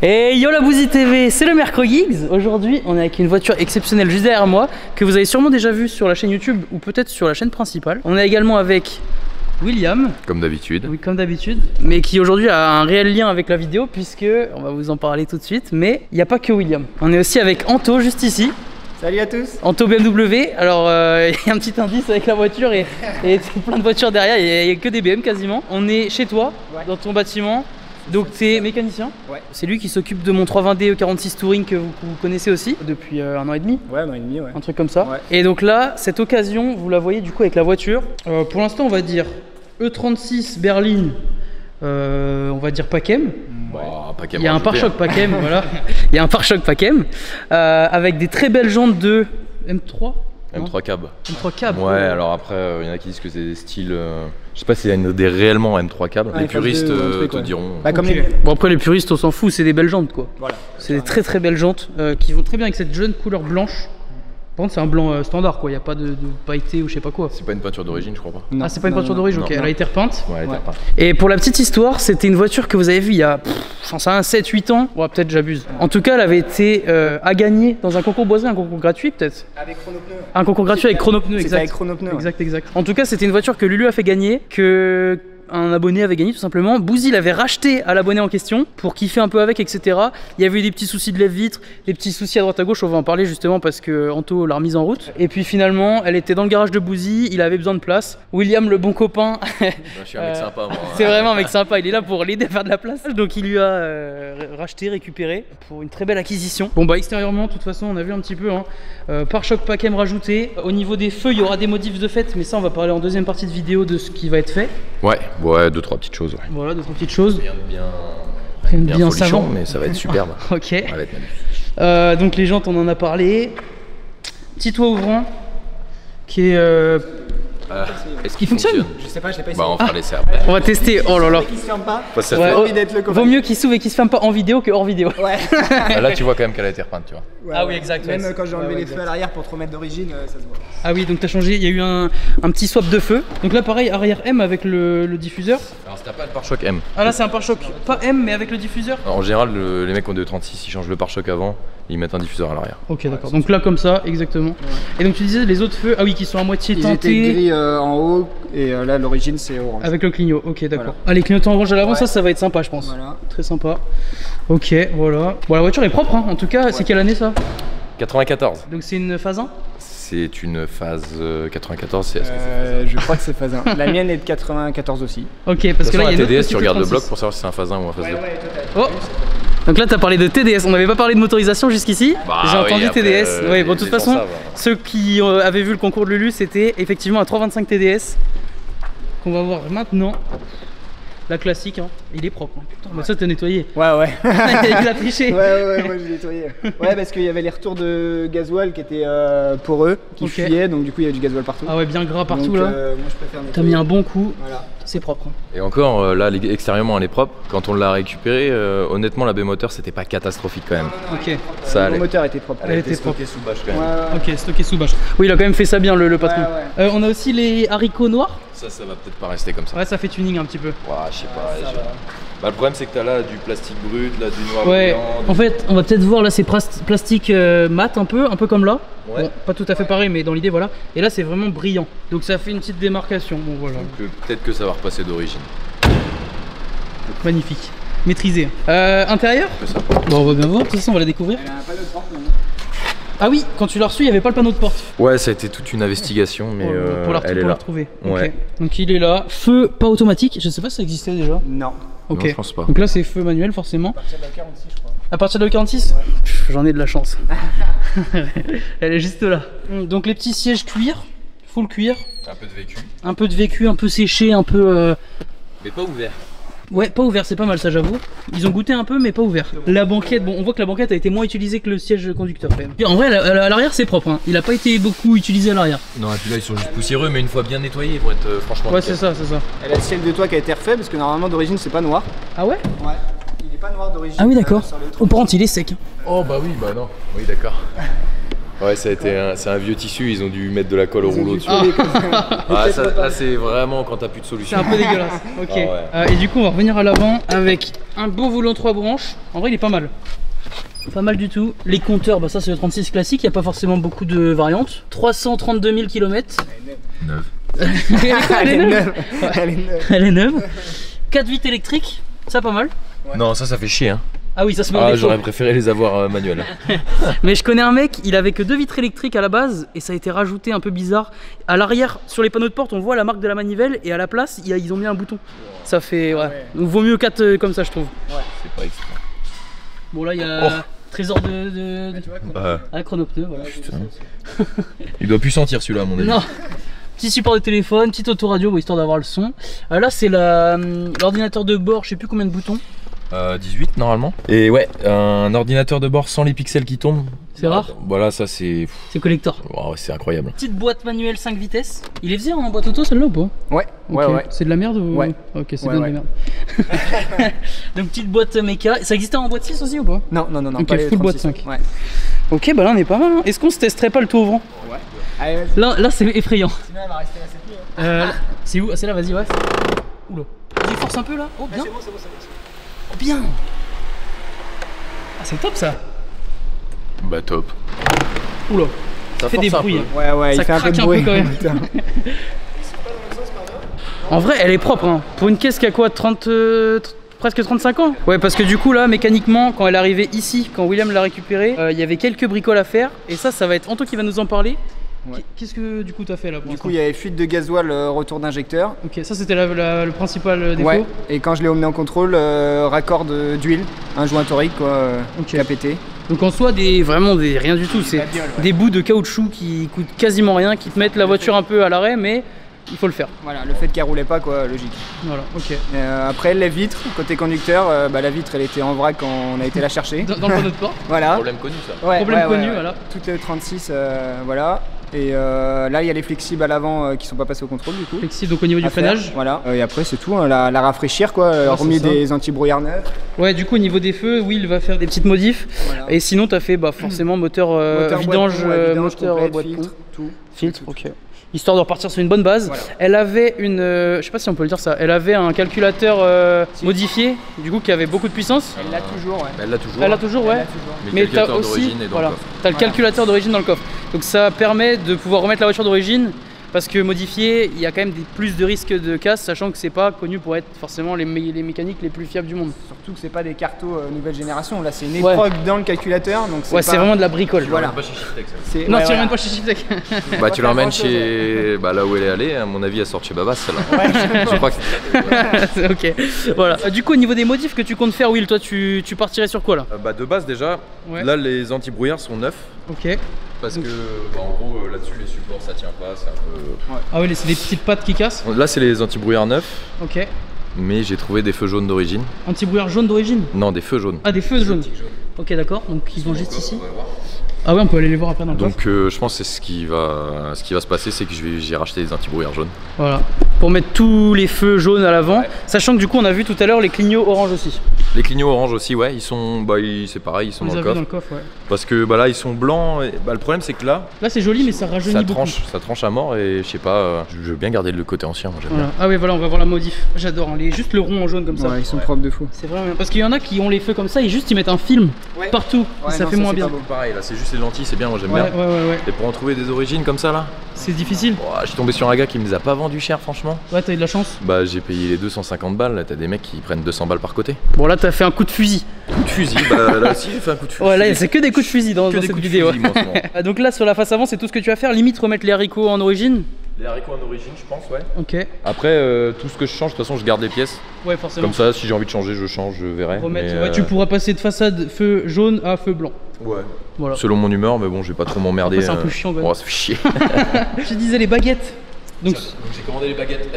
Et yo la Bouzy TV, c'est le Mercro Geeks. Aujourd'hui, on est avec une voiture exceptionnelle juste derrière moi, que vous avez sûrement déjà vue sur la chaîne YouTube ou peut-être sur la chaîne principale. On est également avec William. Comme d'habitude. Oui, comme d'habitude. Mais qui aujourd'hui a un réel lien avec la vidéo, puisque, on va vous en parler tout de suite, mais il n'y a pas que William. On est aussi avec Anto, juste ici. Salut à tous. Anto BMW, alors il y a un petit indice avec la voiture et plein de voitures derrière, il n'y a que des BM quasiment. On est chez toi, dans ton bâtiment. Donc tu es mécanicien. Ouais. C'est lui qui s'occupe de mon 320D E46 Touring que vous connaissez aussi depuis 1 an et demi. Ouais, 1 an et demi, ouais. Un truc comme ça. Ouais. Et donc là, cette occasion, vous la voyez du coup avec la voiture. Pour l'instant, on va dire E36 berline, on va dire Pacem. Bah, Il y a un pare-choc Pacem, voilà. Il y a un pare-choc Pacem avec des très belles jantes de M3. M3 cab. M3 cab. Ouais, alors après, il y en a qui disent que c'est des styles. Je sais pas s'il y a des réellement M3 cab. Ouais, les puristes te ouais. diront. Bah, comme Okay. les... Bon, après, les puristes, on s'en fout, c'est des belles jantes quoi. Voilà. C'est des très belles jantes qui vont très bien avec cette jeune couleur blanche. Par contre, c'est un blanc standard quoi, il n'y a pas de pailleté ou je sais pas quoi. C'est pas une peinture d'origine, je crois pas. Non. Ah, c'est pas une peinture d'origine, ok, non. elle a été repeinte. Ouais, elle était Ouais. repeinte. Et pour la petite histoire, c'était une voiture que vous avez vue il y a, j'en sais rien, 7-8 ans. Ouais, peut-être j'abuse. En tout cas, elle avait été à gagner dans un concours boisé, un concours gratuit peut-être. Avec Chronopneu. Un concours gratuit avec Chronopneu, C'était exact. avec Chronopneu. Ouais. Exact. En tout cas, c'était une voiture que Lulu a fait gagner, que un abonné avait gagné tout simplement. Bouzy l'avait racheté à l'abonné en question pour kiffer un peu avec, etc. Il y avait eu des petits soucis de lève-vitre, des petits soucis à droite à gauche, on va en parler justement parce que Anto l'a remise en route. Et puis finalement, elle était dans le garage de Bouzy, il avait besoin de place. William, le bon copain, Je suis un mec sympa, moi. c'est vraiment un mec sympa, il est là pour l'aider à faire de la place. Donc il lui a racheté, récupéré pour une très belle acquisition. Bon bah extérieurement, de toute façon, on a vu un petit peu. Pare-choc Pacem rajouté. Au niveau des feux, il y aura des modifs de fait, mais ça on va parler en deuxième partie de vidéo de ce qui va être fait. Ouais, 2-3 petites choses. Ouais. Voilà, deux trois petites choses. Rien de bien. Rien de bien folichon, savant. mais ça va être superbe. Ok. Ça va être magnifique. Donc les jantes, on en a parlé. Petit toit ouvrant qui est. Est-ce qu'il fonctionne Je sais pas, je l'ai pas essayé. Bah, on fera l'essai après. On va tester. Oh là là. Qui se ferme pas. Ça Ouais, fait- oh, envie d'être le copain. vaut mieux qu'il s'ouvre et qu'il se ferme pas en vidéo que hors vidéo. Ouais. Bah, là, tu vois quand même qu'elle a été repeinte, tu vois. Ouais, Ah oui, ouais. exact, Même ouais. quand j'ai enlevé Ouais, les feux exact. à l'arrière pour te remettre d'origine, ça se voit. Ah oui, donc t'as changé. Il y a eu un petit swap de feu. Donc là, pareil, arrière M avec le diffuseur. Alors, c'était pas le pare-choc M. Ah là, c'est un pare-choc. Pas M, mais avec le diffuseur. En général, les mecs ont des 36, ils changent le pare-choc avant, ils mettent un diffuseur à l'arrière. Ok, d'accord. Donc là, comme ça, exactement. Et donc tu disais les autres feux, ah oui, qui sont à moitié Ils étaient teintés. gris en haut et là l'origine c'est orange. Avec le clignot, ok, d'accord. Voilà. Ah, les clignotants orange à l'avant, Ouais. ça va être sympa, je pense. Voilà. Très sympa. Ok, voilà. Bon, la voiture est propre, hein. En tout cas, c'est quelle année ça? 94. Donc c'est une phase 1? C'est une phase 94, c'est Je crois que c'est phase 1. La mienne est de 94 aussi. Ok, parce que là, il y a une autre TDS, petite tu regardes le 36. bloc pour savoir si c'est un phase 1 ou un phase 2. total. Oh. Donc là, t'as parlé de TDS. On n'avait pas parlé de motorisation jusqu'ici. Bah J'ai oui, entendu après, TDS. Ouais, bon, de toute les gens façon, savent. ceux qui avaient vu le concours de Lulu, c'était effectivement un 325 TDS qu'on va voir maintenant. La classique, hein. Il est propre. Hein. Putain, bah ça, t'as nettoyé. Ouais. Il a triché. Ouais, moi j'ai nettoyé. Ouais, parce qu'il y avait les retours de gasoil qui étaient poreux, qui Ok. fuyaient, donc du coup il y a du gasoil partout. Ah ouais, bien gras partout Donc, là. Moi je préfère T'as nettoyer. mis un bon coup. Voilà. C'est propre. Hein. Et encore, là, extérieurement, elle est propre. Quand on l'a récupérée, honnêtement, la B-moteur, c'était pas catastrophique quand même. Ok. Ça Mon allait. moteur était propre. Elle était propre. sous bâche quand Ouais, même. ouais. Ok, stocké sous bâche. Oui, il a quand même fait ça bien le patron. Ouais. On a aussi les haricots noirs. Ça va peut-être pas rester comme ça. Ouais, ça fait tuning un petit peu. Ouah, je sais pas. Bah, le problème, c'est que t'as là du plastique brut, là du noir Ouais, brillant, en fait, on va peut-être voir là, c'est plastique mat un peu comme là. Ouais. Bon, pas tout à fait pareil, mais dans l'idée, voilà. Et là, c'est vraiment brillant. Donc ça fait une petite démarcation. Bon, voilà. Donc peut-être que ça va repasser d'origine. Magnifique. Maîtrisé. Intérieur Un peu ça. Bon, on va bien voir. De toute façon, on va la découvrir. Elle a pas de porte maintenant. Ah oui, quand tu l'as reçu, il n'y avait pas le panneau de porte. Ouais, ça a été toute une investigation, mais pour la elle est là. retrouver. Ouais. Ok. Donc il est là. Feu pas automatique. Je sais pas si ça existait déjà. Non. Ok. Non, je pense pas. Donc là, c'est feu manuel forcément. À partir de la 46 je crois. À partir de 46 J'en ai de la chance. Elle est juste là. Donc les petits sièges cuir, full cuir, Un peu de vécu. un peu de vécu, un peu séché, un peu... Mais pas ouvert. Ouais, pas ouvert, c'est pas mal ça j'avoue. Ils ont goûté un peu mais pas ouvert. La banquette, bon on voit que la banquette a été moins utilisée que le siège conducteur quand même. Et en vrai à l'arrière c'est propre, hein. Il a pas été beaucoup utilisé à l'arrière. Non, et puis là, ils sont juste poussiéreux, mais une fois bien nettoyés, ils vont être franchement. Ouais nickel. c'est ça, c'est ça. Elle a le ciel de toit qui a été refait parce que normalement d'origine c'est pas noir. Ah ouais? Ouais. Il est pas noir d'origine. Ah oui d'accord. sur le Au par contre il est sec. Oh bah oui, bah non. Oui, d'accord. Ouais, c'est un vieux tissu, ils ont dû mettre de la colle au rouleau dessus. Là c'est vraiment quand t'as plus de C'est solution. un peu dégueulasse. Ok. Ah ouais. Et du coup, on va revenir à l'avant avec un beau volant 3 branches. En vrai, il est pas mal. Pas mal du tout. Les compteurs, bah ça c'est le 36 classique, il n'y a pas forcément beaucoup de variantes. 332 000 km. Neuf. Elle est neuve. Elle est neuve. Elle est neuve. 4 vitres électriques, ça pas mal. Ouais. Non, ça fait chier. Hein. Ah oui, ça se met en Ah, défaut. j'aurais préféré les avoir manuels. Mais je connais un mec, il avait que 2 vitres électriques à la base et ça a été rajouté un peu bizarre. À l'arrière, sur les panneaux de porte, on voit la marque de la manivelle et à la place, ils ont mis un bouton. Ça fait, ouais. Donc vaut mieux 4 comme ça, je trouve. C'est pas extra. Bon, là, il y a trésor de... Ah, chronopneu, voilà. Putain. Il doit plus sentir celui-là, à mon avis. Non. Petit support de téléphone, petite autoradio, histoire d'avoir le son. Là, c'est l'ordinateur de bord, je sais plus combien de boutons. 18 normalement. Et ouais, un ordinateur de bord sans les pixels qui tombent. C'est rare. Voilà, ça c'est. C'est collector. Wow, c'est incroyable. Petite boîte manuelle 5 vitesses. Il est faisait en boîte auto celle-là ou pas? Ouais, Ok. ouais. C'est de la merde ou... Ouais. Ok, c'est Ouais, bien de la ouais. merde. Donc petite boîte méca. Ça existait en boîte 6 aussi ou pas? Non, Ok, pas les full boîte 36. 5. Ouais. Ok, bah là on est pas mal. Hein. Est-ce qu'on se testerait pas le tout ouvrant? Ouais. Allez, vas-y. Là c'est effrayant. Sinon, elle va rester là, c'est plus. C'est où? Ah, c'est là, vas-y, ouais. Oula. Vas-y, force un peu là. Oh, bien. C'est bon, c'est bon, c'est bon. Oh, bien. Ah, c'est top ça. Bah top. Oula. Ça fait des force un bruits. peu. Hein. Ouais, Ça il fait un peu craque de un bruit. peu quand même. Putain. En vrai, elle est propre. Hein. Pour une caisse qui a quoi, 30, presque 35 ans. Ouais, parce que du coup là, mécaniquement, quand elle est arrivée ici, quand William l'a récupérée, il y avait quelques bricoles à faire. Et ça va être Anto qui va nous en parler. Ouais. Qu'est-ce que du coup t'as fait là pour Du l'instant? coup, il y avait fuite de gasoil, retour d'injecteur. Ok, ça c'était le principal défaut. Ouais, et quand je l'ai emmené en contrôle, raccord d'huile, un joint torique quoi, Ok. qui a pété. Donc en soi, vraiment rien du tout. C'est la biole, ouais. des bouts de caoutchouc qui coûtent quasiment rien, qui te mettent la voiture un peu à l'arrêt, mais il faut le faire. Voilà, le fait qu'elle roulait pas quoi, logique. Voilà, ok. Après, les vitres, côté conducteur, la vitre elle était en vrac quand on a été la chercher. Dans le panneau de porte. Voilà. Problème connu ça. Ouais, Problème connu, voilà. Toutes les 36, voilà. Et là, il y a les flexibles à l'avant qui sont pas passés au contrôle du coup. Flexible, donc au niveau du à faire. freinage. Voilà. Et après, c'est tout, hein, la rafraîchir quoi, remis c'est ça. des anti-brouillard neufs. Ouais, du coup, au niveau des feux, Will va faire des petites modifs. Voilà. Et sinon, t'as fait forcément moteur, Moteur vidange, vidange moteur complète, boîte filtre, pont. tout. Filtre, ok. Histoire de repartir sur une bonne base. Voilà. Elle avait une, je sais pas si on peut le dire ça, elle avait un calculateur modifié, du coup qui avait beaucoup de puissance. Elle l'a toujours, ouais. Elle l'a toujours. Elle l'a toujours, ouais. Elle l'a toujours. Mais le t'as calculateur aussi, d'origine est dans voilà, le coffre. t'as le calculateur d'origine dans le coffre. Donc ça permet de pouvoir remettre la voiture d'origine. Parce que modifié, il y a quand même plus de risques de casse, sachant que c'est pas connu pour être forcément les mécaniques les plus fiables du monde. Surtout que c'est pas des cartos nouvelle génération, là c'est une Ouais. épreuve dans le calculateur. Donc Ouais, c'est vraiment de la bricole. Voilà. Pas chez Shiftex. C'est- Non, ouais, tu voilà. ramènes pas chez Shiftech. Bah tu faire l'emmènes grand-chose, chez là où elle est allée, à mon avis elle sort chez Babas celle-là. Je crois que C'est ok. Voilà. Du coup, au niveau des modifs que tu comptes faire, Will, toi tu partirais sur quoi là? bah de base déjà, Ouais. là les anti-brouillards sont neufs Ok. parce que en gros là-dessus les supports ça tient pas, c'est un peu. Ah oui, c'est des petites pattes qui cassent. Là c'est les anti-brouillards neufs, Ok. mais j'ai trouvé des feux jaunes d'origine. Anti-brouillard jaune d'origine. Non, des feux jaunes. Ah, des feux jaunes. Ok, d'accord. Donc ils vont juste ici. Ah ouais, on peut aller les voir après dans le coffre. Donc je pense que c'est ce qui va se passer, c'est que j'ai racheté des anti-brouillards jaunes. Voilà. Pour mettre tous les feux jaunes à l'avant. Sachant que du coup, on a vu tout à l'heure les clignots orange aussi. Les clignots orange aussi, ouais, ils sont c'est pareil, ils sont On dans les le a vus coffre. dans le coffre, ouais. Parce que bah là ils sont blancs et le problème c'est que là Là, c'est joli, mais ça rajeunit beaucoup. ça tranche à mort et je sais pas, je veux bien garder le côté ancien, moi j'aime Voilà. Ah oui, voilà, on va voir la modif. J'adore, hein, juste le rond en jaune comme ça. Ouais, ils sont propres de fou. C'est vraiment bien. Parce qu'il y en a qui ont les feux comme ça et juste ils mettent un film Ouais. partout. Ouais, et ça non, fait ça, moins c'est bien. pas beau. bien. Pareil, là c'est juste les lentilles, c'est bien, moi j'aime Ouais, bien. ouais. Et pour en trouver des origines comme ça là, C'est difficile. je suis tombé sur un gars qui me les a pas vendus cher franchement. Ouais, t'as eu de la chance. Bah j'ai payé les 250 balles, là t'as des mecs qui prennent 200 balles par côté. Bon, là, t'as fait un coup de fusil. Coup de fusil, bah là aussi j'ai fait un coup de fusil. Ouais, là, c'est que des coups de fusil dans que des cette coups de vidéo. fusil, moi, en ce moment. Ah, donc là, sur la face avant, c'est tout ce que tu vas faire. Limite, remettre les haricots en origine. Les haricots en origine je pense, ouais. Ok. Après tout ce que je change, de toute façon je garde les pièces. Ouais, forcément. Comme ça si j'ai envie de changer je change, je verrai. Remettre. Mais, Ouais, tu pourras passer de façade feu jaune à feu blanc. Ouais. Voilà. Selon mon humeur, mais bon, je vais pas trop m'emmerder. Après, c'est un peu chiant, quand même. Oh, ça fait chier. Je disais les baguettes. Donc, j'ai commandé les baguettes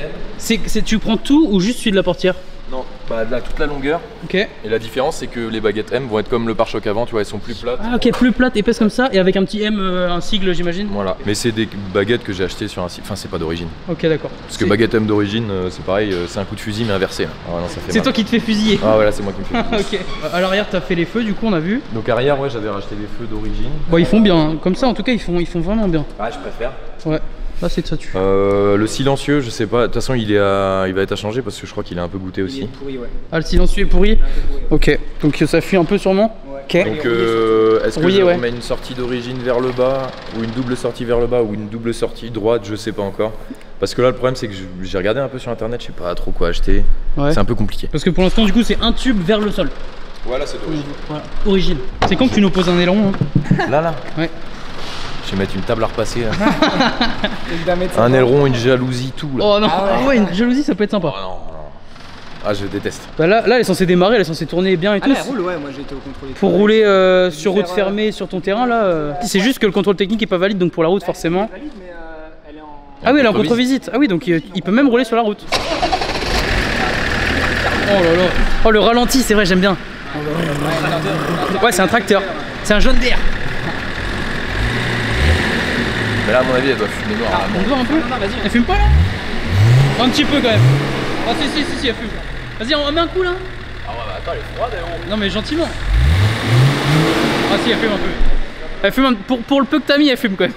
M. tu prends tout ou juste celui de la portière? Non, Bah là, toute la longueur. Ok. Et la différence, c'est que les baguettes M vont être comme le pare-choc avant, tu vois, elles sont plus plates. Ah ok, plus plate, épaisse comme ça, et avec un petit M, un sigle j'imagine. Voilà. Mais c'est des baguettes que j'ai achetées sur un site. Enfin, c'est pas d'origine. Ok, d'accord. Parce que baguette M d'origine, c'est pareil, c'est un coup de fusil mais inversé. Là. Ah non, ça fait C'est mal. toi qui te fais fusiller. Ah ouais, là, c'est moi qui me fais fusiller. Ok. À l'arrière, t'as fait les feux, du coup, on a vu. Donc arrière, ouais, j'avais racheté des feux d'origine. Bon, ils font bien, hein. Comme ça, en tout cas, ils font vraiment bien. Ah, je préfère. Ouais. Là, c'est de ça, tu. Le silencieux, je sais pas. De toute façon, il va être à changer parce que je crois qu'il est un peu goûté Il aussi. est pourri, ouais. Ah, le silencieux est pourri. Ok. Donc ça fuit un peu sûrement. Ouais. Ok. Donc est-ce que Rouillé, je ouais. remets une sortie d'origine vers le bas ou une double sortie vers le bas ou une double sortie droite, je sais pas encore. Parce que là le problème c'est que j'ai regardé un peu sur internet, je sais pas trop quoi acheter. Ouais. C'est un peu compliqué. Parce que pour l'instant, du coup, c'est un tube vers le sol. Voilà, c'est d'origine. Voilà. Origine. C'est quand que tu nous poses un aileron hein. Là. Ouais. Je vais mettre une table à repasser. Là. Un Un aileron, une jalousie, tout là. Oh non. Ah Ah ouais, une jalousie, ça peut être sympa. Oh non. Ah, je déteste. Bah là, elle est censée démarrer, elle est censée tourner bien et Ah tout. là, elle roule, ouais, moi j'ai été au contrôle. Pour rouler sur faire, route fermée sur ton terrain là, c'est juste que le contrôle technique est pas valide donc pour la route forcément. Elle est valide, mais elle est en. Ah oui, elle est en contre-visite. contre-visite. Ah oui, donc il peut même rouler sur la route. Oh là là. Oh le ralenti, c'est vrai, j'aime bien. Ouais, c'est un tracteur. C'est un jaune d'air. Mais là, à mon avis, elle doit fumer noir. On peut voir un peu. Elle fume pas là? Un petit peu quand même. Ah si, elle fume. Vas-y, on met un coup là. Ah ouais, bah attends, elle est froide, elle. Non mais gentiment. Ah si, elle fume un peu. Elle fume pour le peu que t'as mis, elle fume quand même.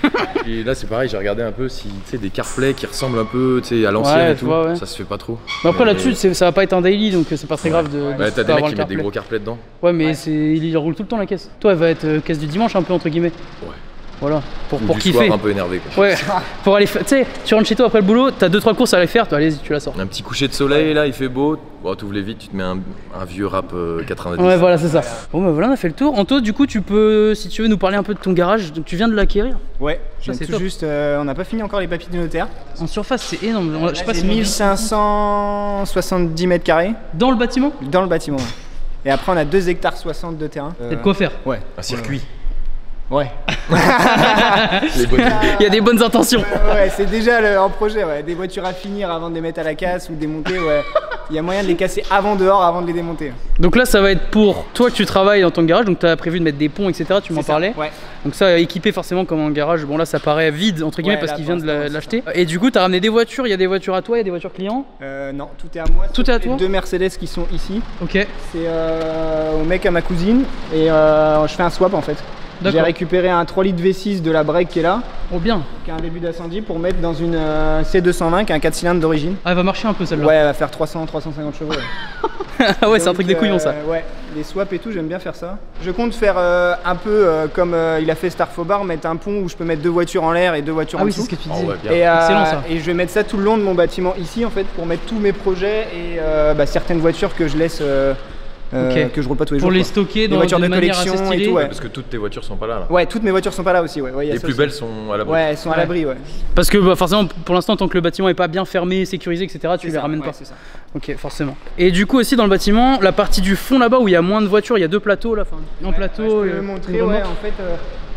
Et là, c'est pareil, j'ai regardé un peu si tu sais des CarPlay qui ressemblent un peu, tu sais, à l'ancienne Ouais, et tu tout. vois, ouais. Ça se fait pas trop. Mais après Mais- là-dessus, ça va pas être un daily donc c'est pas très grave de. Ouais, t'as des avoir mecs le qui mettent des CarPlay. gros CarPlay dedans. Ouais, mais il roule tout le temps la caisse. Toi, elle va être caisse du dimanche un peu entre guillemets. Ouais. Voilà, pour Ou du kiffer. soir un peu énervé quoi. Ouais, pour aller tu sais, tu rentres chez toi après le boulot, t'as 2-3 courses à aller faire, toi allez-y, tu la sors. Un petit coucher de soleil là, il fait beau. Bon, t'ouvres les vitres, tu te mets un vieux rap 90. Ouais, voilà, c'est ça. Bon, bah voilà, on a fait le tour. Anto, du coup, tu peux, si tu veux, nous parler un peu de ton garage. Donc, tu viens de l'acquérir. Ouais, Ça, c'est c'est tout top. juste. On n'a pas fini encore les papiers du notaire. En surface, c'est énorme. Je sais pas C'est si 1570 mètres carrés dans le bâtiment, dans le bâtiment. Ouais. Et après, on a 2 hectares 60 de terrain. il y a de quoi faire. Ouais. Un circuit. Ouais. Les bonnes idées. Il y a des bonnes intentions. Ouais, c'est déjà en projet. Ouais. Des voitures à finir avant de les mettre à la casse ou de démonter. Ouais. Il y a moyen de les casser avant dehors, avant de les démonter. Donc là, ça va être pour toi que tu travailles dans ton garage. Donc, tu as prévu de mettre des ponts, etc. Tu m'en C'est ça, parlais. Ouais. Donc, ça, équipé forcément comme un garage. Bon, là, ça paraît vide, entre guillemets, Ouais, parce là, qu'il pour vient de l'instant, c'est l'acheter. Et du coup, tu as ramené des voitures. Il y a des voitures à toi, il y a des voitures clients. Non, tout est à moi. Tout sauf est à les toi 2 Mercedes qui sont ici. Ok. C'est au mec à ma cousine. Et je fais un swap en fait. J'ai D'accord. récupéré un 3 litres V6 de la break qui est là, Oh, bien. qui a un début d'incendie, pour mettre dans une C220 qui a un 4 cylindres d'origine. Ah, elle va marcher un peu celle-là. Ouais, elle va faire 300-350 chevaux. Ouais. Ah ouais, c'est un Donc, truc des couillons ça. Ouais, les swaps et tout, j'aime bien faire ça. Je compte faire un peu comme il a fait Starfobar, mettre un pont où je peux mettre 2 voitures en l'air et 2 voitures Ah en oui, c'est dessous. ce que tu Oh, disais. ouais, bien. Et, Excellent, ça. et je vais mettre ça tout le long de mon bâtiment ici en fait pour mettre tous mes projets et certaines voitures que je laisse Ok. que je roule pas tous les Pour jours. les quoi. stocker Des dans voitures de de manière assez collection et stylée. tout, ouais. Parce que toutes tes voitures sont pas là. Ouais, toutes mes voitures sont pas là aussi. Ouais, il y a Les ça plus aussi. belles sont à l'abri. Ouais, elles sont à Ouais. l'abri, ouais. Parce que bah, forcément, pour l'instant, tant que le bâtiment est pas bien fermé, sécurisé, etc., tu C'est les ça, ramènes ouais, pas. c'est ça. Ok, forcément. Et du coup aussi dans le bâtiment, la partie du fond là-bas où il y a moins de voitures, il y a 2 plateaux là, enfin un plateau. Je et peux le montrer, une ouais, remorque. en fait,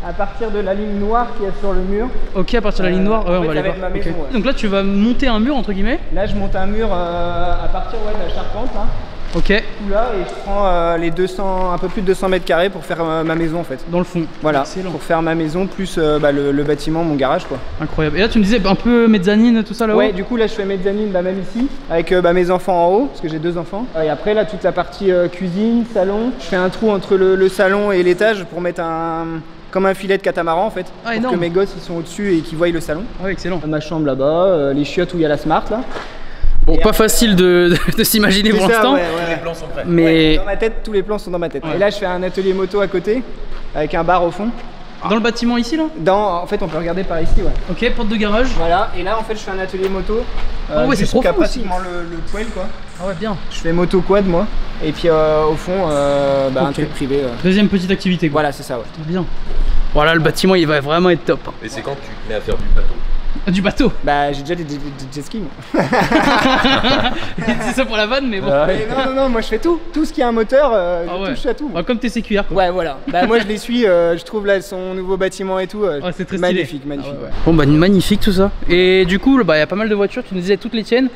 à partir de la ligne noire qu'il y a sur le mur. Ok, à partir de la ligne noire, ouais, en on fait, va aller ça va voir. être ma Ok. maison, ouais. Donc là, tu vas monter un mur entre guillemets. Là, je monte un mur à partir de la charpente, là, Ok, tout là, et je prends les 200, un peu plus de 200 mètres carrés pour faire ma maison en fait. dans le fond. Voilà, Excellent. pour faire ma maison plus le bâtiment, mon garage quoi. Incroyable. Et là, tu me disais un peu mezzanine, tout ça là-haut. Ouais, du coup là je fais mezzanine même ici, avec mes enfants en haut, parce que j'ai 2 enfants. Et après là toute la partie cuisine, salon, je fais un trou entre le salon et l'étage pour mettre comme un filet de catamaran en fait, Ah, pour énorme. que mes gosses ils sont au-dessus et qu'ils voient le salon. Ah ouais, excellent. Ma chambre là-bas, les chiottes où il y a la smart là. Bon, Et pas après- facile de s'imaginer pour C'est ça, l'instant. ouais, ouais. plans sont prêts. Mais Dans ma tête, tous les plans sont dans ma tête. Ouais. Et là je fais un atelier moto à côté, avec un bar au fond. dans le bâtiment ici là. En fait on peut regarder par ici, ouais. Ok, porte de garage. Voilà, et là en fait je fais un atelier moto. Ah ouais, c'est jusqu'à profond aussi. pratiquement le poêle quoi. Ah ouais, bien. Je fais moto quad moi. Et puis au fond, un Ok. truc privé. Deuxième petite activité quoi. Voilà, c'est ça, ouais. Bien. Voilà, le bâtiment il va vraiment être top. Et c'est quand tu te mets à faire du bateau. Ah, du bateau. Bah j'ai déjà des jet skis. C'est ça pour la vanne, mais bon. Mais non, moi je fais tout ce qui a un moteur, je touche à tout. Comme tes CQR quoi. Ouais voilà, bah moi je les suis, je trouve là son nouveau bâtiment et tout, c'est très stylé. magnifique. Bon bah magnifique tout ça. Et du coup bah il y a pas mal de voitures, tu nous disais toutes les tiennes.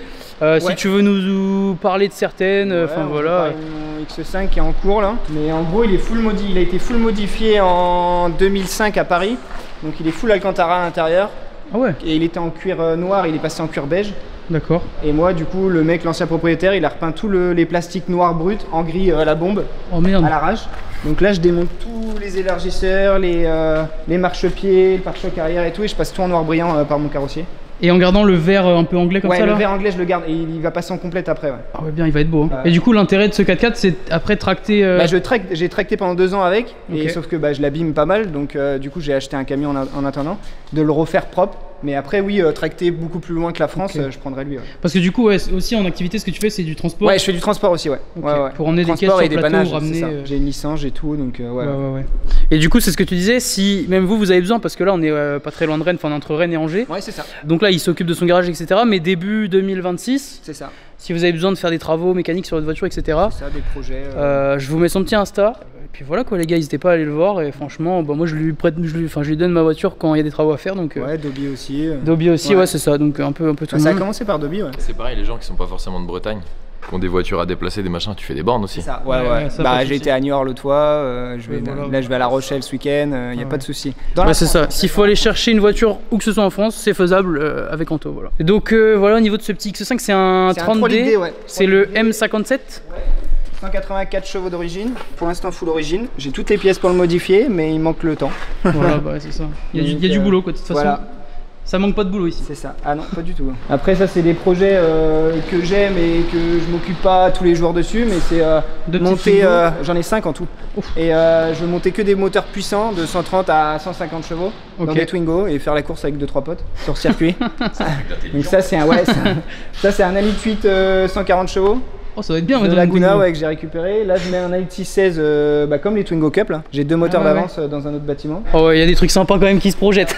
Si tu veux nous parler de certaines, enfin voilà. Mon X5 qui est en cours là, mais en gros il a été full modifié en 2005 à Paris, donc il est full Alcantara à l'intérieur. Ah ouais. Et il était en cuir noir, il est passé en cuir beige. D'accord. Et moi du coup l'ancien propriétaire, il a repeint tous les plastiques noirs bruts en gris à la bombe. Oh merde. À l'arrache. Donc là je démonte tous les élargisseurs, les marchepieds, le pare-choc arrière et tout, et je passe tout en noir brillant par mon carrossier. Et en gardant le verre un peu anglais comme ça là. Ouais, le verre anglais je le garde et il va passer en complète après. Ouais. Ah ouais bien, il va être beau. Hein. Et du coup l'intérêt de ce 4x4 c'est après tracter. Bah, j'ai tracté pendant 2 ans avec, et sauf que bah, je l'abîme pas mal, donc du coup j'ai acheté un camion en attendant, de le refaire propre. Mais après oui, tracter beaucoup plus loin que la France, je prendrais lui. Ouais. Parce que du coup aussi en activité ce que tu fais c'est du transport. Ouais, je fais du transport aussi, ouais. Okay. Ouais. Pour emmener des caisses sur plateau, ramener. J'ai une licence, j'ai tout, donc ouais. Et du coup c'est ce que tu disais, si même vous avez besoin, parce que là on est pas très loin de Rennes, enfin entre Rennes et Angers. Ouais c'est ça. Donc là il s'occupe de son garage etc. Mais début 2026. C'est ça. Si vous avez besoin de faire des travaux mécaniques sur votre voiture etc. C'est ça, des projets. Je vous mets son petit Insta. Et puis voilà quoi les gars, n'hésitez pas à aller le voir, et franchement bah, moi je lui donne ma voiture quand il y a des travaux à faire, donc ouais, Dobby aussi. Dobby aussi, ouais c'est ça, donc un peu tout le monde. Ça a commencé par Dobby, ouais. C'est pareil, les gens qui sont pas forcément de Bretagne, qui ont des voitures à déplacer, des machins, tu fais des bornes aussi. C'est ça, ouais. Ça, bah j'ai été à Niort l'autre fois, là je vais à La Rochelle ce week-end, il n'y a pas de souci. Ouais c'est ça, s'il faut aller chercher une voiture où que ce soit en France, c'est faisable avec Anto, voilà. Et donc voilà, au niveau de ce petit X5 c'est un 30D, ouais. C'est le M57. Ouais. 184 chevaux d'origine, pour l'instant full origine. J'ai toutes les pièces pour le modifier, mais il manque le temps. Voilà, bah c'est ça. Il y a du boulot quoi, de toute façon. Voilà. Ça manque pas de boulot ici. C'est ça. Ah non, pas du tout. Après ça c'est des projets que j'aime et que je m'occupe pas tous les jours dessus, mais c'est monter, j'en ai 5 en tout. Ouf. Et je veux monter que des moteurs puissants de 130 à 150 chevaux dans des Twingo et faire la course avec 2-3 potes sur circuit. Donc ça c'est un Elite 8 140 chevaux. Oh ça va être bien de Laguna que j'ai récupéré. Là je mets un Elite 616 comme les Twingo Cup là. J'ai 2 moteurs d'avance dans un autre bâtiment. Oh il y a des trucs sympas quand même qui se projettent.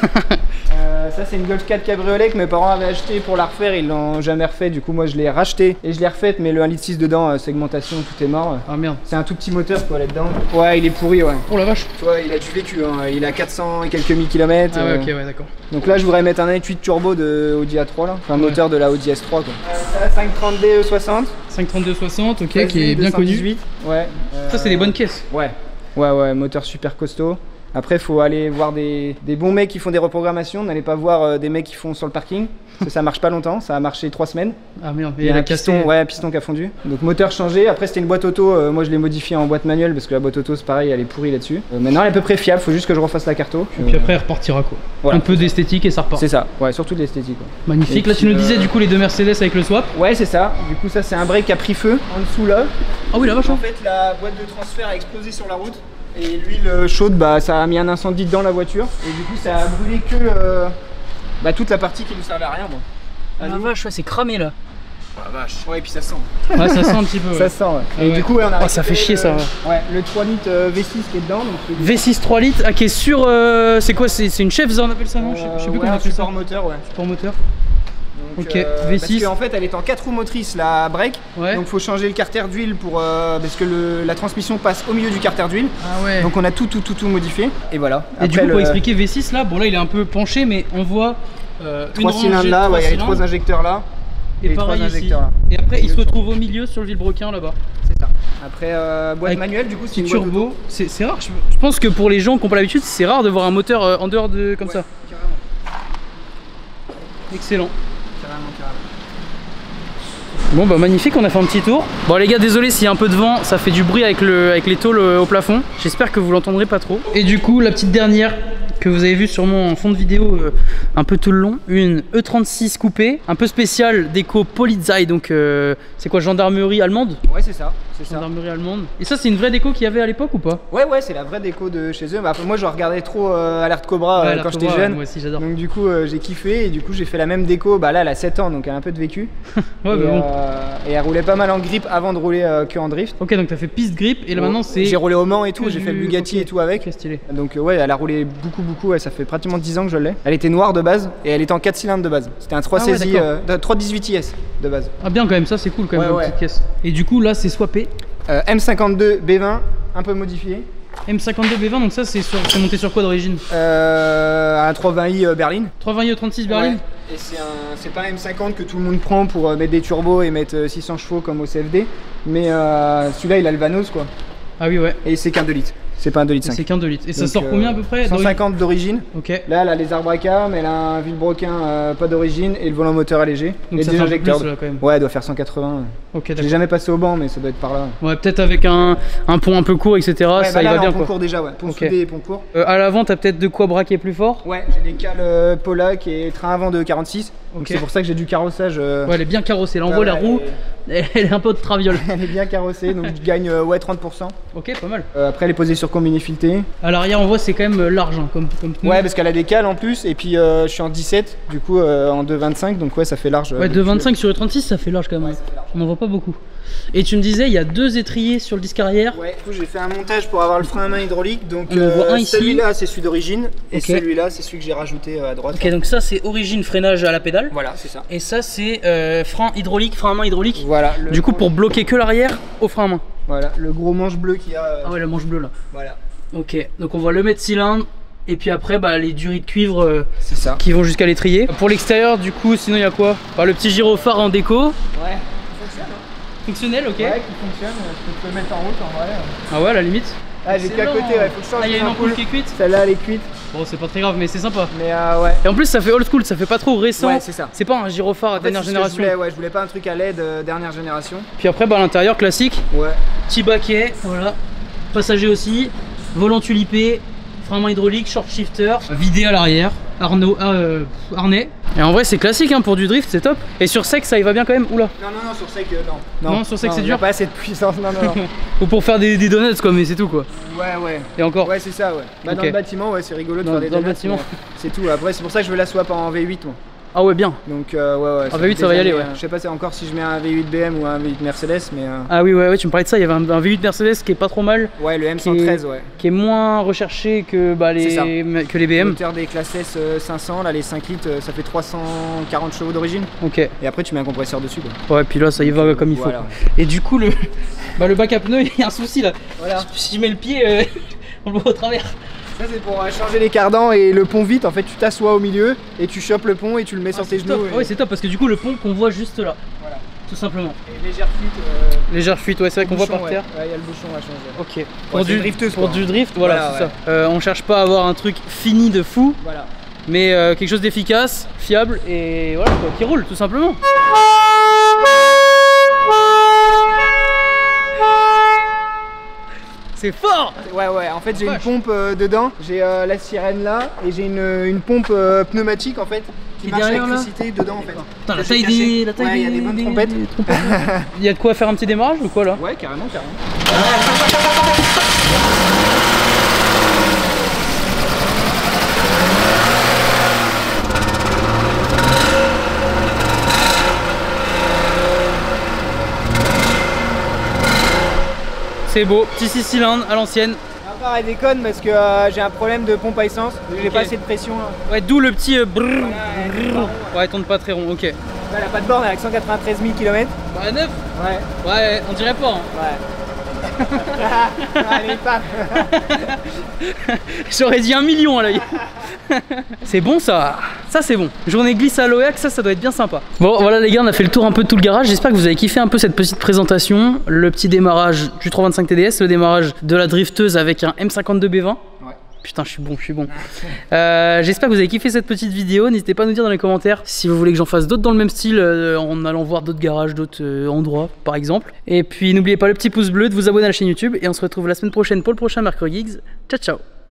Ça c'est une Golf 4 cabriolet que mes parents avaient acheté pour la refaire, ils l'ont jamais refait, du coup moi je l'ai racheté et je l'ai refaite, mais le 1,6 litre dedans, segmentation, tout est mort. Ah merde. C'est un tout petit moteur quoi là-dedans. Ouais il est pourri ouais. Oh la vache. Tu vois il a du vécu, hein. Il a 400 et quelques mille kilomètres. Ah ouais ok ouais d'accord. Donc là je voudrais mettre un 1.8 turbo de Audi A3 là, enfin moteur de la Audi S3 quoi. 530D E60. 532 60, ok, qui est bien connu. Ouais. Ça c'est des bonnes caisses. Ouais, moteur super costaud. Après il faut aller voir des bons mecs qui font des reprogrammations, n'allez pas voir des mecs qui font sur le parking. Ça marche pas longtemps, ça a marché 3 semaines. Ah merde, il y a un piston, piston qui a fondu. Donc moteur changé, après c'était une boîte auto, moi je l'ai modifiée en boîte manuelle parce que la boîte auto c'est pareil, elle est pourrie là-dessus. Maintenant elle est à peu près fiable, faut juste que je refasse la carto. Et puis après elle repartira quoi. Voilà. Un peu d'esthétique et ça repart. C'est ça, ouais, surtout de l'esthétique. Magnifique, et là tu nous disais du coup les 2 Mercedes avec le swap. Ouais c'est ça, du coup ça c'est un break qui a pris feu en dessous là. Ah oui la vache. En fait la boîte de transfert a explosé sur la route. Et l'huile chaude, bah, ça a mis un incendie dans la voiture. Et du coup, ça a brûlé que toute la partie qui ne servait à rien. Bon. Ah la vache, c'est cramé là. Oh la vache. Ouais, et puis ça sent. Ouais, ça sent un petit peu. Ouais. Ça sent, ouais. Et du coup, on a ça fait chier ça. Ouais, le 3 litres V6 qui est dedans. Donc V6 3 litres, qui est sur. C'est quoi? C'est une chef, on appelle ça, non? Je sais plus comment on appelle ça. Support moteur, ouais. Support moteur. Donc, ok, V6. Parce qu'en fait elle est en 4 roues motrices la break, donc faut changer le carter d'huile pour parce que la transmission passe au milieu du carter d'huile. Ah ouais. Donc on a tout modifié et voilà. Et après, du coup pour expliquer V6 là, bon là il est un peu penché mais on voit 3 cylindres là, il y a les 3 injecteurs là. Et pareil ici. Et après il se retrouve au milieu sur le vilebrequin là-bas. C'est ça. Après boîte manuelle du coup c'est une turbo. C'est rare, je pense que pour les gens qui n'ont pas l'habitude c'est rare de voir un moteur en dehors de comme ça. Carrément. Excellent. Bon bah magnifique, on a fait un petit tour. Bon les gars, désolé s'il y a un peu de vent, ça fait du bruit avec les tôles au plafond. J'espère que vous l'entendrez pas trop. Et du coup la petite dernière que vous avez vu sûrement en fond de vidéo un peu tout le long, une E36 coupée, un peu spéciale, déco Polizei, donc c'est quoi, gendarmerie allemande? Ouais c'est ça. Gendarmerie allemande. Et ça c'est une vraie déco qu'il y avait à l'époque ou pas? Ouais c'est la vraie déco de chez eux. Bah, moi je regardais trop Alerte Cobra quand j'étais jeune. Moi aussi j'adore. Donc du coup j'ai kiffé et du coup j'ai fait la même déco. Bah là elle a 7 ans donc elle a un peu de vécu. Ouais, et elle roulait pas mal en grip avant de rouler que en drift. Ok donc t'as fait piste grip et là maintenant c'est... J'ai roulé au Mans et tout, j'ai fait le Bugatti et tout avec. Stylé. Donc ouais elle a roulé beaucoup, ouais, ça fait pratiquement 10 ans que je l'ai. Elle était noire de base et elle était en 4 cylindres de base. C'était un 318 IS de base. Ah bien quand même, ça c'est cool quand même, Ouais, petite caisse. Et du coup là c'est swappé. M52 B20, un peu modifié. M52 B20, donc ça c'est monté sur quoi d'origine? Un 320i berline. 320i 36 berline. Ouais. Et c'est pas un M50 que tout le monde prend pour mettre des turbos et mettre 600 chevaux comme au CFD. Mais celui-là il a le Vanos quoi. Ah oui ouais. Et c'est qu'un 2 litres. C'est pas un 2 litres 5. C'est qu'un 2 litres. Et ça Donc, sort combien à peu près? 150 d'origine. Ok. Là elle a les arbres à cam, elle a un vilebrequin pas d'origine et le volant moteur allégé. Donc et ça des fait un peu injecteurs. plus, là, quand même. Ouais, elle doit faire 180. Ok, Je l'ai d'accord. jamais passé au banc mais ça doit être par là. Ouais, peut-être avec un pont un peu court, etc. Ouais, ça y là, va bien pont quoi. court déjà, ouais. Pont soudé et pont court. À l'avant, t'as peut-être de quoi braquer plus fort. Ouais, j'ai des cales Pollack et train avant de 46. Donc Ok. c'est pour ça que j'ai du carrossage. Ouais, elle est bien carrossée. Là, on Ouais, voit la ouais, roue, elle est un peu de traviole. Elle est bien carrossée, donc je gagne 30%. Ok, pas mal. Après, elle est posée sur combiné fileté. À l'arrière, on voit c'est quand même large hein, comme pneu. Ouais, parce qu'elle a des cales en plus. Et puis je suis en 17, du coup en 2,25. Donc ouais, ça fait large. Ouais, 2,25 sur le 36, ça fait large quand même. Ouais, ça fait large. On en voit pas beaucoup. Et tu me disais, il y a 2 étriers sur le disque arrière. Ouais, du coup, j'ai fait un montage pour avoir le frein à main hydraulique. Donc On en voit un ici. celui-là, c'est celui d'origine. Et Ok. celui-là, c'est celui que j'ai rajouté à droite. Ok, donc ça c'est origine freinage à la pédale. Voilà, c'est ça. Et ça c'est frein hydraulique, frein à main hydraulique. Voilà. Du coup, pour bloquer que l'arrière au frein à main. Voilà, le gros manche bleu qu'il y a. Ah ouais, la manche bleue là. Voilà, Ok, donc on voit le mètre cylindre. Et puis après, bah, les durées de cuivre c'est ça. qui vont jusqu'à l'étrier. Pour l'extérieur, du coup, sinon il y a quoi? Bah, le petit gyrophare en déco. Ouais, qui fonctionne. Hein. Fonctionnel, ok. Ouais, qui fonctionne. Je peux le mettre en route en vrai. Ah ouais, à la limite. Ah, j'ai qu'à côté, ouais, faut que je change Ah, il y a les une ampoule ampoules. qui est cuite. Celle-là, elle est cuite. Bon, c'est pas très grave, mais c'est sympa. Mais ouais. Et en plus, ça fait old school, ça fait pas trop récent. Ouais, c'est ça. C'est pas un gyrophare à En fait, dernière c'est ce que génération. je voulais pas un truc à LED dernière génération. Puis après, bah, à l'intérieur, classique. Ouais. Petit baquet, voilà. Passager aussi. Volant tulipé. Frein à main hydraulique, short shifter. Vidé à l'arrière. Harnais. Et en vrai, c'est classique hein, pour du drift, c'est top. Et sur sec, ça y va bien quand même. Oula. Non, sur sec, non. Non, sur sec, c'est il y dur. a pas assez de puissance, non. Ou pour faire des donuts, quoi, mais c'est tout quoi. Ouais. Et encore. Ouais, c'est ça, ouais. Bah, Ok. dans le bâtiment, ouais, c'est rigolo de faire des dans le donuts, bâtiment. mais c'est tout. Après, c'est pour ça que je veux la swap en V8, moi. Ah ouais, bien. Donc, ouais. En V8, ça va y aller, ouais. Je sais pas encore si je mets un V8 BM ou un V8 Mercedes, mais. Ah oui, ouais, tu me parlais de ça. Il y avait un V8 Mercedes qui est pas trop mal. Ouais, le M113, ouais. Qui est moins recherché que, bah, C'est ça. que les BM. Moteur des classes S 500, là, les 5 litres, ça fait 340 chevaux d'origine. Ok. Et après, tu mets un compresseur dessus, quoi. Ouais, puis là, ça y va comme il faut. Voilà. Quoi. Et du coup, le bac à pneus, il y a un souci là. Voilà. Si je mets le pied, on le voit au travers. Ça c'est pour changer les cardans et le pont vite, en fait tu t'assois au milieu et tu chopes le pont et tu le mets sur tes genoux. Ah ouais, c'est top parce que du coup le pont qu'on voit juste là, Voilà. tout simplement. Et légère fuite. Légère fuite, ouais, c'est vrai qu'on voit par terre. Ouais, il y a le bouchon à changer. Ok. Pour, c'est drifteuse, pour quoi. du drift, voilà, Voilà, c'est ça. On cherche pas à avoir un truc fini de fou, Voilà. mais quelque chose d'efficace, fiable et voilà quoi, qui roule tout simplement. C'est fort! Ouais, en fait j'ai une pompe dedans, j'ai la sirène là et j'ai une pompe pneumatique en fait qui marche à derrière, là l'électricité dedans en fait. Putain, la Ça, taille c'est caché. des. La taille Ouais, il y a des bonnes trompettes. Il y a de quoi faire un petit démarrage ou quoi là? Ouais, carrément. C'est beau, petit 6 cylindres à l'ancienne. Elle déconne parce que j'ai un problème de pompe à essence, j'ai Ok. pas assez de pression là. Ouais, d'où le petit brrr. Voilà, Ouais, elle tourne pas très rond, ok. elle a pas de borne avec 193 000 km. Bah, 9? Ouais. Ouais, on dirait pas. Hein. Ouais. Allez, paf. J'aurais dit 1 million à l'œil. C'est bon ça. Ça c'est bon. Journée glisse à l'OEAC, ça doit être bien sympa. Bon voilà les gars, on a fait le tour un peu de tout le garage. J'espère que vous avez kiffé un peu cette petite présentation. Le petit démarrage du 325 TDS, le démarrage de la drifteuse avec un M52 B20. Putain, je suis bon. J'espère que vous avez kiffé cette petite vidéo. N'hésitez pas à nous dire dans les commentaires si vous voulez que j'en fasse d'autres dans le même style, en allant voir d'autres garages, d'autres endroits par exemple. Et puis n'oubliez pas le petit pouce bleu, de vous abonner à la chaîne YouTube. Et on se retrouve la semaine prochaine pour le prochain Mercure Gigs. Ciao ciao.